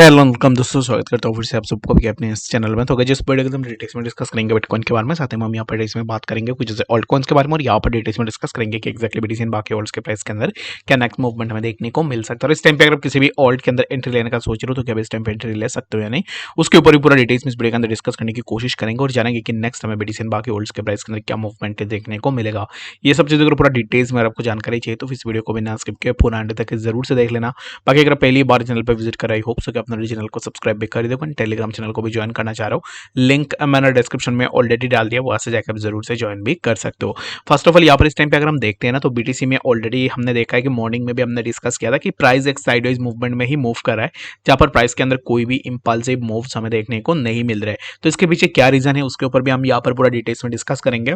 Hello welcome दोस्तों, स्वागत करता हूँ फिर से आप सबको भी अपने इस चैनल में। तो अगर जिस वीडियो के हम डिटेल्स में डिस्कस करेंगे बिटकॉइन के बारे में, साथ ही में हम यहाँ पर डिटेल्स में बात करेंगे कुछ जैसे ऑल्ट कॉइन्स के बारे में, और यहाँ पर डिटेल्स में डिस्कस करेंगे कि एक्जैक्टली बीटीसी बाकी ऑल्ट्स के प्राइस के अंदर क्या नेक्स्ट मूवमेंट हमें देखने को मिल सकता है। और इस टाइम पे अगर आप किसी भी ऑल्ट के अंदर एंट्री लेने का सोच रहे हो तो क्या इस टाइम पे एंट्री ले सकते हो या नहीं, उसके ऊपर भी पूरा डिटेल्स में इस वीडियो के अंदर डिस्कस करने की कोशिश करेंगे और जानेंगे कि नेक्स्ट हमें बीटीसी बाकी ऑल्ट्स के प्राइस के अंदर क्या मूवमेंट देखने को मिलेगा। ये सब चीज़ों को पूरा डिटेल्स में आपको जानकारी चाहिए तो इस वीडियो को बिना स्किप किए पूरा एंड तक जरूर से देख लेना। बाकी अगर पहली बार चैनल पर विजिट कर आई होप सो कि अपने चैनल को सब्सक्राइब भी कर दो। टेलीग्राम चैनल को भी ज्वाइन करना चाह रहा हूँ, लिंक मैंने डिस्क्रिप्शन में ऑलरेडी डाल दिया, वहां से जाकर आप जरूर से ज्वाइन भी कर सकते हो। फर्स्ट ऑफ ऑल यहाँ पर इस टाइम पे अगर हम देखते हैं ना तो बीटीसी में ऑलरेडी हमने देखा है कि मॉर्निंग में भी हमने डिस्कस किया था कि प्राइस एक साइडवेज मूवमेंट में ही मूव कर रहा है, जहां पर प्राइस के अंदर कोई भी इंपल्सिव मूव्स हमें देखने को नहीं मिल रहे। तो इसके पीछे क्या रीजन है उसके ऊपर भी हम यहाँ पर पूरा डिटेल्स में डिस्कस करेंगे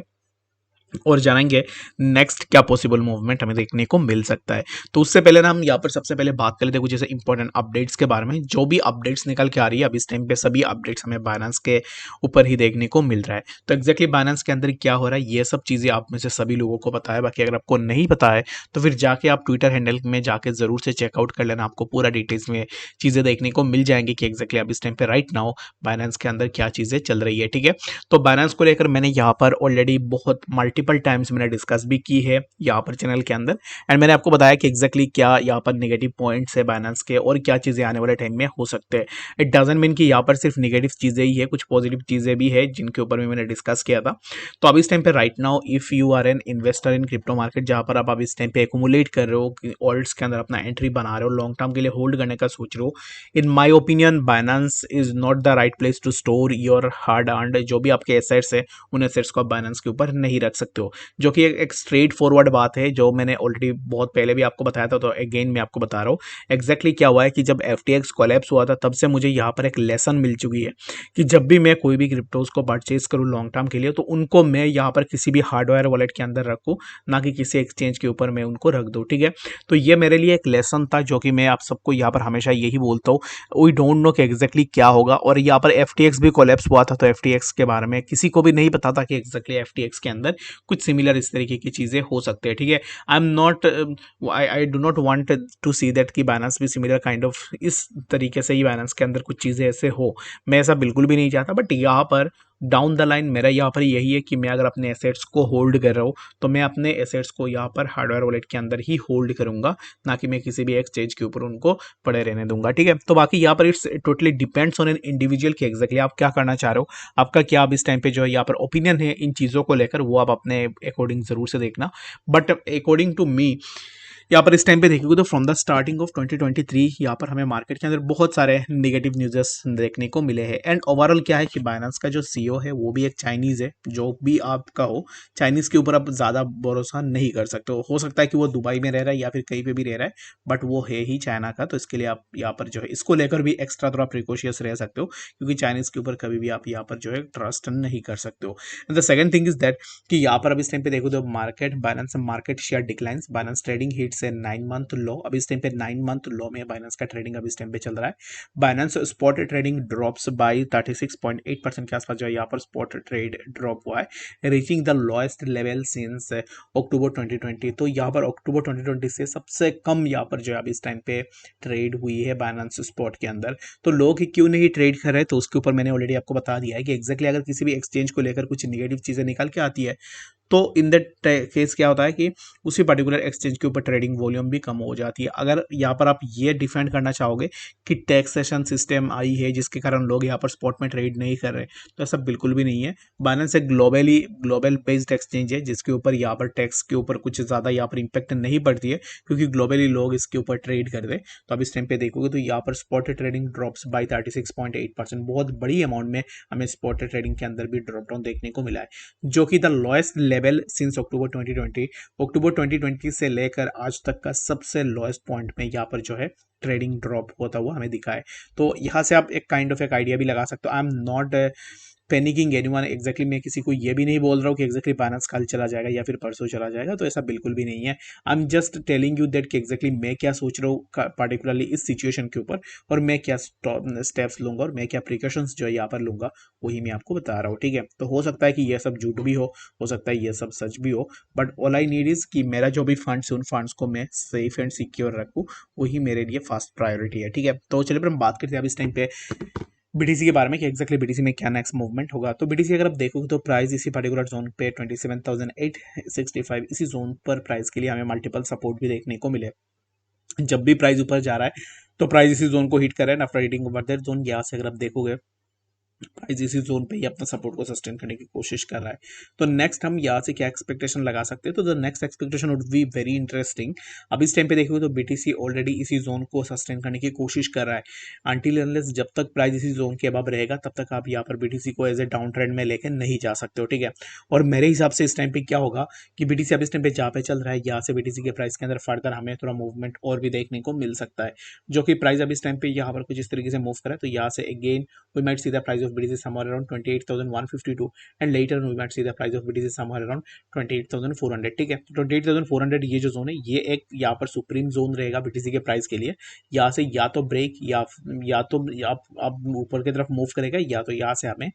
और जानेंगे नेक्स्ट क्या पॉसिबल मूवमेंट हमें देखने को मिल सकता है। तो उससे पहले ना हम यहाँ पर सबसे पहले बात कर लेते हैं कुछ जैसे इंपॉर्टेंट अपडेट्स के बारे में। जो भी अपडेट्स निकल के आ रही है अभी इस टाइम पे सभी अपडेट्स हमें बाइनेंस के ऊपर ही देखने को मिल रहा है। तो एक्जैक्टली बाइनेंस के अंदर क्या हो रहा है ये सब चीज़ें आप में से सभी लोगों को पता है। बाकी अगर आपको नहीं पता है तो फिर जाके आप ट्विटर हैंडल में जाके जरूर से चेकआउट कर लेना, आपको पूरा डिटेल्स में चीज़ें देखने को मिल जाएंगी कि एक्जैक्टली अब इस टाइम पे राइट नाउ बाइनेंस के अंदर क्या चीज़ें चल रही है। ठीक है, तो बाइनेंस को लेकर मैंने यहाँ पर ऑलरेडी बहुत मल्टीपल टाइम्स मैंने डिस्कस भी की है यहाँ पर चैनल के अंदर, एंड मैंने आपको बताया कि एक्जैक्टली क्या यहाँ पर नेगेटिव पॉइंट्स है बाइनेंस के और क्या चीज़ें आने वाले टाइम में हो सकते हैं। इट डजंट मीन कि यहाँ पर सिर्फ नेगेटिव चीज़ें ही है, कुछ पॉजिटिव चीज़ें भी है जिनके ऊपर भी मैंने डिस्कस किया था। तो अब इस टाइम पे right now if you are an investor in crypto market, जहाँ पर आप इस टाइम पे एकुमुलेट कर रहे हो, ऑल्ट्स के अंदर अपना एंट्री बना रहे हो, लॉन्ग टर्म के लिए होल्ड करने का सोच रहे हो, in my opinion Binance is not the right place to store your hard earned जो भी आपके एसेट्स है, उन एसेट्स को आप बाइनेंस के ऊपर नहीं रख सकते हो। जो कि एक स्ट्रेट फॉरवर्ड बात है जो मैंने ऑलरेडी बहुत पहले भी आपको बताया था, तो अगेन मैं आपको बता रहा हूँ एक्जैक्टली क्या हुआ है कि जब FTX कोलैप्स हुआ था तब से मुझे यहाँ पर एक लेसन मिल चुकी है कि जब भी मैं कोई भी क्रिप्टोज को परचेज करूँ लॉन्ग टर्म के लिए तो उनको मैं यहाँ पर किसी भी हार्डवेयर वॉलेट के अंदर रखूँ, ना कि किसी एक्सचेंज के ऊपर मैं उनको रख दूँ। ठीक है, तो ये मेरे लिए एक लेसन था जो कि मैं आप सबको यहाँ पर हमेशा यही बोलता हूँ, वी डोंट नो कि एग्जैक्टली क्या होगा। और यहाँ पर FTX भी कोलैप्स हुआ था तो FTX के बारे में किसी को भी नहीं पता था कि एग्जैक्टली FTX के अंदर कुछ सिमिलर इस तरीके की चीज़ें हो सकती है। ठीक है, I am not I do not want to see that कि बाइनेंस भी सिमिलर काइंड ऑफ इस तरीके से ही बाइनेंस के अंदर कुछ चीज़ें ऐसे हो, मैं ऐसा बिल्कुल भी नहीं चाहता। बट यहाँ पर डाउन द लाइन मेरा यहाँ पर यही है कि मैं अगर अपने एसेट्स को होल्ड कर रहा हूँ तो मैं अपने एसेट्स को यहाँ पर हार्डवेयर वॉलेट के अंदर ही होल्ड करूंगा, ना कि मैं किसी भी एक्सचेंज के ऊपर उनको पड़े रहने दूंगा। ठीक है, तो बाकी यहाँ पर it's totally depends on an individual कि एक्जैक्टली आप क्या करना चाह रहे हो, आपका क्या अब इस टाइम पे जो है यहाँ पर ओपिनियन है इन चीज़ों को लेकर, वो आप अपने अकॉर्डिंग जरूर से देखना। बट अकॉर्डिंग टू मी यहाँ पर इस टाइम पे देखोगे तो फ्रॉम द स्टार्टिंग ऑफ 2023 यहाँ पर हमें मार्केट के अंदर बहुत सारे नेगेटिव न्यूज़ेस देखने को मिले हैं। एंड ओवरऑल क्या है कि बाइनेंस का जो CEO है वो भी एक चाइनीज़ है, जो भी आपका हो चाइनीज़ के ऊपर आप ज़्यादा भरोसा नहीं कर सकते हो सकता है कि वो दुबई में रह रहा है या फिर कहीं पे भी रह रहा है, बट वो है ही चाइना का। तो इसके लिए आप यहाँ पर जो है इसको लेकर भी एक्स्ट्रा थोड़ा प्रिकॉशियस रह सकते हो, क्योंकि चाइनीज़ के ऊपर कभी भी आप यहाँ पर जो है ट्रस्ट नहीं कर सकते हो। And the second thing is that कि यहाँ पर अब इस टाइम पे देखो तो market Binance market share declines, Binance trading hit से 9 मंथ लो। अब इस टाइम पे 9 मंथ लो में बाइनेंस का ट्रेडिंग अब इस टाइम पे चल रहा है। Binance spot trading drops by 36.8% के आसपास जो है यहाँ पर स्पॉट ट्रेड ड्रॉप हुआ है, reaching the lowest level since अक्टूबर 2020। तो यहाँ पर अक्टूबर 2020 से सबसे कम यहाँ पर जो है अब इस टाइम पे ट्रेड हुई है बाइनेंस स्पॉट के अंदर। तो लोग क्यों नहीं ट्रेड कर रहे, तो उसके ऊपर मैंने ऑलरेडी आपको बता दिया है कि एक्जैक्टली अगर किसी भी एक्सचेंज को लेकर कुछ निगेटिव चीज़ें निकल के आती है तो इन दैट केस क्या होता है कि उसी पर्टिकुलर एक्सचेंज के ऊपर ट्रेडिंग वॉल्यूम भी कम हो जाती है। अगर यहाँ पर आप ये डिफेंड करना चाहोगे कि टैक्सेशन सिस्टम आई है जिसके कारण लोग यहाँ पर स्पॉट में ट्रेड नहीं कर रहे, तो ऐसा बिल्कुल भी नहीं है। बाइनेंस एक ग्लोबल बेस्ड एक्सचेंज है जिसके ऊपर यहाँ पर टैक्स के ऊपर कुछ ज़्यादा यहाँ पर इंपैक्ट नहीं पड़ती है, क्योंकि ग्लोबली लोग इसके ऊपर ट्रेड कर रहे। तो अब इस टाइम पे देखोगे तो यहाँ पर स्पॉट ट्रेडिंग ड्रॉप्स बाई 36.8%, बहुत बड़ी अमाउंट में हमें स्पॉट ट्रेडिंग के अंदर भी ड्रॉप डाउन देखने को मिला है, जो कि द लोएस्ट लेवल सिंस अक्टूबर 2020। अक्टूबर 2020 से लेकर आज तक का सबसे लोएस्ट पॉइंट में यहाँ पर जो है ट्रेडिंग ड्रॉप होता हुआ हमें दिखा है। तो यहाँ से आप एक काइंड ऑफ एक आइडिया भी लगा सकते हो। आई am not panicking anyone, exactly मैं किसी को ये भी नहीं बोल रहा हूँ कि एक्जैक्टली बाइनेंस कल चला जाएगा या फिर परसों चला जाएगा, तो ऐसा बिल्कुल भी नहीं है। I am just telling you that कि एक्जैक्टली मैं क्या सोच रहा हूँ पर्टिकुलरली इस सिचुएशन के ऊपर, और मैं क्या स्टेप्स लूंगा और मैं क्या प्रिकॉशंस जो है यहाँ पर लूंगा, वही मैं आपको बता रहा हूँ। ठीक है, तो हो सकता है कि यह सब झूठ भी हो सकता है ये सब सच भी हो, but all I need is कि मेरा जो भी फंड्स उन फंड्स को मैं सेफ एंड सिक्योर रखूँ, वही मेरे लिए फर्स्ट प्रायोरिटी है, ठीक है। तो चलिए फिर हम बात करते हैं अब इस टाइम पे बीटीसी के बारे में कि एक्जैक्टली बीटीसी में क्या नेक्स्ट मूवमेंट होगा। तो बीटीसी अगर आप देखोगे तो प्राइस इसी पर्टिकुलर जोन पे 27,865 इसी जोन पर प्राइस के लिए हमें मल्टीपल सपोर्ट भी देखने को मिले। जब भी प्राइस ऊपर जा रहा है तो प्राइस इसी जोन को हिट कर रहा है, after hitting over that zone यहाँ से अगर आप देखोगे प्राइस इसी जोन पे ही अपना सपोर्ट को सस्टेन करने की कोशिश कर रहा है। तो नेक्स्ट हम यहाँ से क्या एक्सपेक्टेशन लगा सकते हैं, तो the next expectation would be very interesting. अब इस टाइम पे देखोगे तो बीटीसी ऑलरेडी इसी जोन को सस्टेन करने की कोशिश कर रहा है। अनटिल अनलेस जब तक प्राइस इसी जोन के अबव रहेगा तब तक आप यहाँ पर बीटीसी को एज ए डाउन ट्रेंड में लेकर नहीं जा सकते हो, ठीक है। और मेरे हिसाब से इस टाइम पे क्या होगा कि बीटीसी अब इस टाइम पे जहाँ पे चल रहा है यहाँ से बीटीसी के प्राइस के अंदर फर्दर हमें थोड़ा मूवमेंट और भी देखने को मिल सकता है, जो कि प्राइस अब इस टाइम पे यहाँ पर कुछ इस तरीके से मूव करा है। तो यहाँ से again we might see the price of BTC somewhere around 28,152 and later on we might see the price of BTC somewhere around 28,400, ठीक है। तो 28,400 ये जो जोन है ये एक यहाँ पर सुप्रीम जोन रहेगा बीटीसी के प्राइस के लिए। यहाँ से या तो ब्रेक या तो आप ऊपर की तरफ मूव करेगा या तो यहाँ से हमें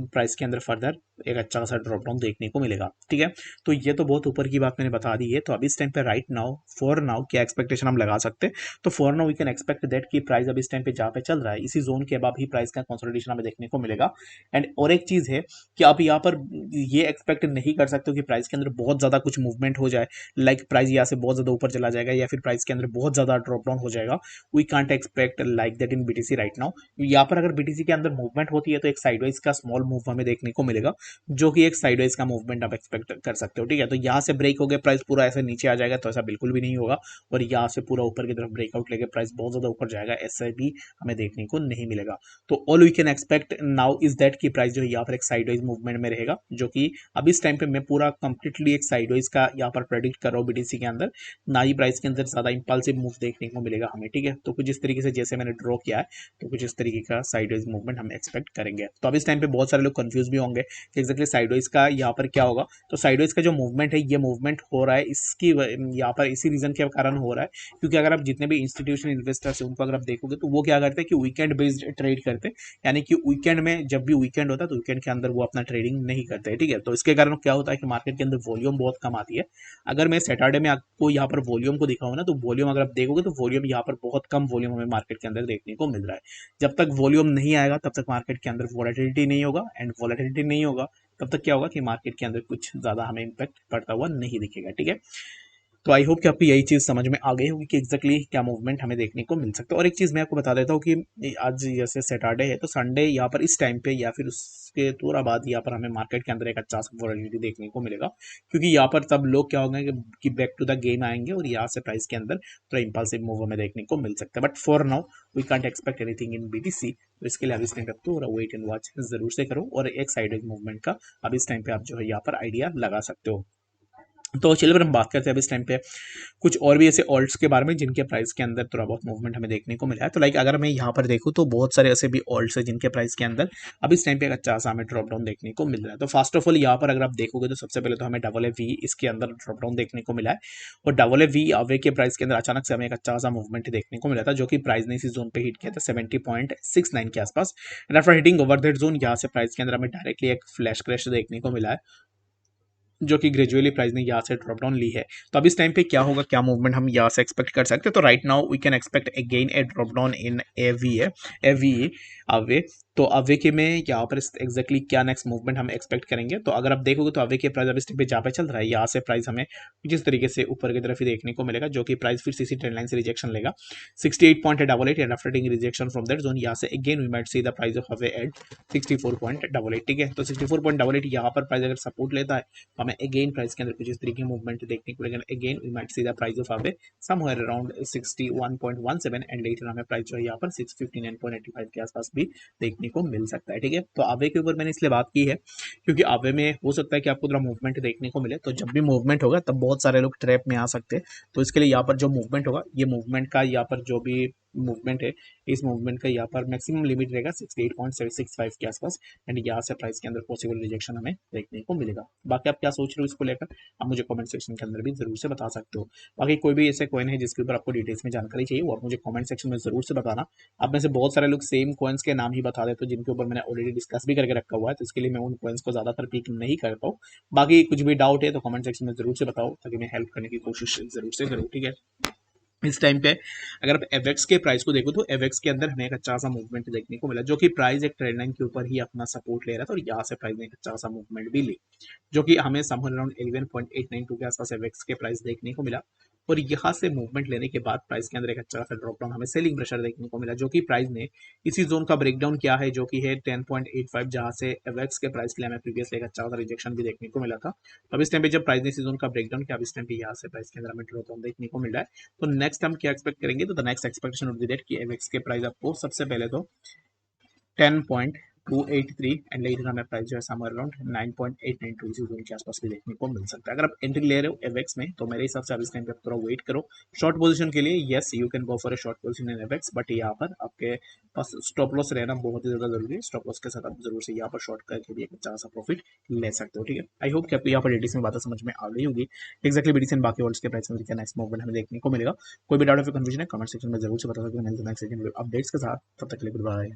प्राइस के अंदर फर्दर एक अच्छा खासा ड्रॉप डाउन देखने को मिलेगा, ठीक है। तो ये तो बहुत ऊपर की बात मैंने बता दी है। तो अभी इस टाइम पे राइट नाउ फॉर नाउ क्या एक्सपेक्टेशन हम लगा सकते हैं, तो for now we can expect that कि प्राइस अभी इस टाइम पे जहाँ पे चल रहा है इसी जोन के अब ही प्राइस का कंसोलिडेशन हमें देखने को मिलेगा। एंड और एक चीज़ है कि आप यहाँ पर ये एक्सपेक्ट नहीं कर सकते हो कि प्राइस के अंदर बहुत ज़्यादा कुछ मूवमेंट हो जाए, लाइक प्राइस यहाँ से बहुत ज़्यादा ऊपर चला जाएगा या फिर प्राइस के अंदर बहुत ज़्यादा ड्रॉप डाउन हो जाएगा। We can't expect like that in BTC right now. यहाँ पर अगर बीटीसी के अंदर मूवमेंट होती है तो एक साइडवाइज का स्मॉल मूव हमें देखने को मिलेगा, जो कि एक साइडवाइज का मूवमेंट आप एक्सपेक्ट कर सकते हो, ठीक है। तो यहाँ से ब्रेक हो गया प्राइस पूरा ऐसे नीचे आ जाएगा तो ऐसा बिल्कुल भी नहीं होगा, और यहाँ से पूरा ऊपर की तरफ ब्रेकआउट लेके प्राइस बहुत ज्यादा ऊपर जाएगा ऐसा भी हमें देखने को नहीं मिलेगा। तो all we can expect now is that कि प्राइस जो है यहाँ पर एक साइडवाइज मूवमेंट में रहेगा, जो कि अब इस टाइम पे मैं पूरा कंप्लीटली एक साइडवाइज का यहाँ पर प्रेडिक्ट कर रहा हूँ बीटीसी के अंदर। ना ही प्राइस के अंदर ज्यादा इंपल्सिव मूव देखने को मिलेगा हमें, ठीक है। तो कुछ इस तरीके से जैसे मैंने ड्रॉ किया है तो कुछ इस तरीके का साइडवाइज मूवमेंट हम एक्सपेक्ट करेंगे। तो अब इस टाइम पे बहुत सारे लोग कंफ्यूज भी होंगे कि एक्जैक्टली साइडवाइज का यहाँ पर क्या होगा। तो साइडवेज का जो मूवमेंट है ये मूवमेंट हो रहा है इसकी यहाँ पर इसी रीजन के कारण हो रहा है, क्योंकि अगर आप जितने भी इंस्टीट्यूशनल इन्वेस्टर्स हैं उनको अगर आप देखोगे तो वो क्या करते हैं कि वीकेंड बेस्ड ट्रेड करते हैं, यानी कि वीकेंड में जब भी वीकेंड होता है तो वीकेंड के अंदर वो अपना ट्रेडिंग नहीं करते हैं, ठीक है। तो इसके कारण क्या होता है कि मार्केट के अंदर वॉल्यूम बहुत कम आती है। अगर मैं सैटरडे में आपको यहाँ पर वॉल्यूम को दिखाऊँ ना तो वॉल्यूम अगर आप देखोगे तो वॉल्यूम यहाँ पर बहुत कम वॉल्यूम हमें मार्केट के अंदर देखने को मिल रहा है। जब तक वॉल्यूम नहीं आएगा तब तक मार्केट के अंदर वॉलेटिलिटी नहीं होगा, एंड वॉलेटिलिटी नहीं होगा तब तक क्या होगा कि मार्केट के अंदर कुछ ज़्यादा हमें इम्पैक्ट पड़ता हुआ नहीं दिखेगा, ठीक है। तो आई होप कि आपको यही चीज़ समझ में आ गई होगी कि एक्जैक्टली क्या मूवमेंट हमें देखने को मिल सकता है। और एक चीज़ मैं आपको बता देता हूँ कि आज जैसे सैटरडे है तो संडे यहाँ पर इस टाइम पे या फिर उसके थोड़ा बाद यहाँ पर हमें मार्केट के अंदर एक अच्छा सा वॉलेटिलिटी देखने को मिलेगा, क्योंकि यहाँ पर तब लोग क्या होंगे कि बैक टू द गेम आएंगे और यहाँ से प्राइस के अंदर थोड़ा इंपल्सिव मूव हमें देखने को मिल सकता है। But for now we can't expect anything in BTC. तो इसके लिए अब इस टाइम पे आपको वेट एंड वॉच जरूर से करो और एक साइड मूवमेंट का अब इस टाइम पे आप जो है यहाँ पर आइडिया लगा सकते हो। तो चलिए फिर हम बात करते हैं अब इस टाइम पे कुछ और भी ऐसे ऑल्ट्स के बारे में जिनके प्राइस के अंदर थोड़ा बहुत मूवमेंट हमें देखने को मिला है। तो लाइक अगर मैं यहाँ पर देखूँ तो बहुत सारे ऐसे भी ऑल्ट्स है जिनके प्राइस के अंदर अब इस टाइम पे एक अच्छा सा हमें ड्रॉप डाउन देखने को मिल रहा है। तो फर्स्ट ऑफ ऑल यहाँ पर अगर आप देखोगे तो सबसे पहले तो हमें WV इसके अंदर ड्रॉप डाउन देखने को मिला है, और WV अवे के प्राइस के अंदर अचानक से हमें एक अच्छा सा मूवमेंट देखने को मिला था, जो कि प्राइस ने इसी जोन पे हिट किया था 70.69 के आसपास। And after hitting over that zone यहाँ से प्राइस के अंदर हमें डायरेक्टली एक फ्लैश क्रैश देखने को मिला है, जो कि ग्रेजुअली प्राइस ने यहाँ से ड्रॉप डाउन ली है। तो अब इस टाइम पे क्या होगा, क्या मूवमेंट हम यहाँ से एक्सपेक्ट कर सकते हैं। तो right now we can expect again a drop down in एवी अवे। तो अवे के में यहाँ पर एक्जैक्टली क्या नेक्स्ट मूवमेंट हम एक्सपेक्ट करेंगे। तो अगर आप देखोगे तो अवे के प्राइस अब इस टाइम पे जहाँ पे चल रहा है यहाँ से प्राइस हमें जिस तरीके से ऊपर की तरफ ही देखने को मिलेगा, जो कि प्राइस फिर सीसी ट्रेंड लाइन से रिजेक्शन लेगा 68.88 and after taking rejection from that zone यहाँ से again we might see the price of अवे एट 64.88, ठीक है। तो 64.88 यहाँ पर प्राइस अगर सपोर्ट लेता है तो हमें अगेन प्राइस के अंदर कुछ इस तरीके की मूवमेंट देखने को मिलेगा। Again we might see the price of away somewhere around 61.17 and later हमें प्राइस जो है यहाँ पर 659.85 के आसपास भी देखने को मिल सकता है, ठीक है। तो आवे के ऊपर मैंने इसलिए बात की है क्योंकि आवे में हो सकता है कि आपको थोड़ा मूवमेंट देखने को मिले, तो जब भी मूवमेंट होगा तब बहुत सारे लोग ट्रैप में आ सकते हैं। तो इसके लिए यहाँ पर जो मूवमेंट होगा ये मूवमेंट का यहाँ पर जो भी मूवमेंट है इस मूवमेंट का यहाँ पर मैक्सिमम लिमिट रहेगा 68.765 के आसपास, एंड यहाँ से प्राइस के अंदर पॉसिबल रिजेक्शन हमें देखने को मिलेगा। बाकी आप क्या सोच रहे हो इसको लेकर आप मुझे कमेंट सेक्शन के अंदर भी जरूर से बता सकते हो। बाकी कोई भी ऐसे कॉइन है जिसके ऊपर आपको डिटेल्स में जानकारी चाहिए वो आप मुझे कमेंट सेक्शन में जरूर से बताना। आप में से बहुत सारे लोग सेम कॉइन्स के नाम ही बता देते हो जिनके ऊपर मैंने ऑलरेडी डिस्कस भी करके रखा हुआ है, तो इसके लिए मैं उन कॉइन्स को ज्यादातर पिक नहीं करता हूँ। बाकी कुछ भी डाउट है तो कमेंट सेक्शन में जरूर से बताओ ताकि मैं हेल्प करने की कोशिश जरूर से करूँ, ठीक है। इस टाइम पे अगर आप एवेक्स के प्राइस को देखो तो एवेक्स के अंदर हमें एक अच्छा सा मूवमेंट देखने को मिला, जो कि प्राइस एक ट्रेंड लाइन के ऊपर ही अपना सपोर्ट ले रहा था और यहाँ से प्राइस ने एक अच्छा सा मूवमेंट भी ली, जो कि हमें समवेयर अराउंड 11.892 के आसपास एवेक्स के प्राइस देखने को मिला। और यहाँ से मूवमेंट लेने के बाद प्राइस के अंदर एक अच्छा सा ड्रॉप डाउन हमें सेलिंग प्रेशर देखने को मिला, जो कि प्राइस ने इसी जोन का ब्रेकडाउन किया है, जो कि है 10.85, जहां से एवेक्स के प्राइस के लिए हमें प्रीवियसली एक अच्छा सा रिजेक्शन भी देखने को मिला था। अब इस टाइम पे जब प्राइस ने इसी जोन का ब्रेकडाउन किया, अब इस टाइम पे यहाँ से प्राइस के अंदर हमें ड्रॉप डाउन देखने को मिल रहा है। तो नेक्स्ट हम क्या एक्सपेक्ट करेंगे, तो the next expectation would be that कि एवेक्स के प्राइस आपको सबसे पहले तो 10.283 एंड लेटर हमें प्राइस जो है समवेयर अराउंड 9.892 इसी जोन के आसपास भी देखने को मिल सकता है। अगर आप एंट्री ले रहे हो एवेक्स में तो मेरे हिसाब से आप इस टाइम पे थोड़ा वेट करो शॉर्ट पोजीशन के लिए। Yes, you can go for a short position in Avax, but यहाँ पर आपके पास स्टॉप लॉस रहना बहुत ही ज्यादा जरूरी है। स्टॉप लॉस के साथ आप जरूर से यहाँ पर शॉर्ट करके भी एक अच्छा सा प्रॉफिट ले सकते हो। ठीक है, आई होप कि आपको यहाँ पर डिटेल्स में बातें समझ में आ गई होगी। एक्जैक्टली बीडीसी एंड बाकी वर्ल्ड्स के प्राइस में नेक्स्ट मूवमेंट हमें देखने को मिलेगा। कोई भी डाउट या कंफ्यूजन है कमेंट सेक्शन में जरूर से बता सकते हैं। नेक्स्ट अपडेट्स के साथ, तब तक के लिए गुड बाय।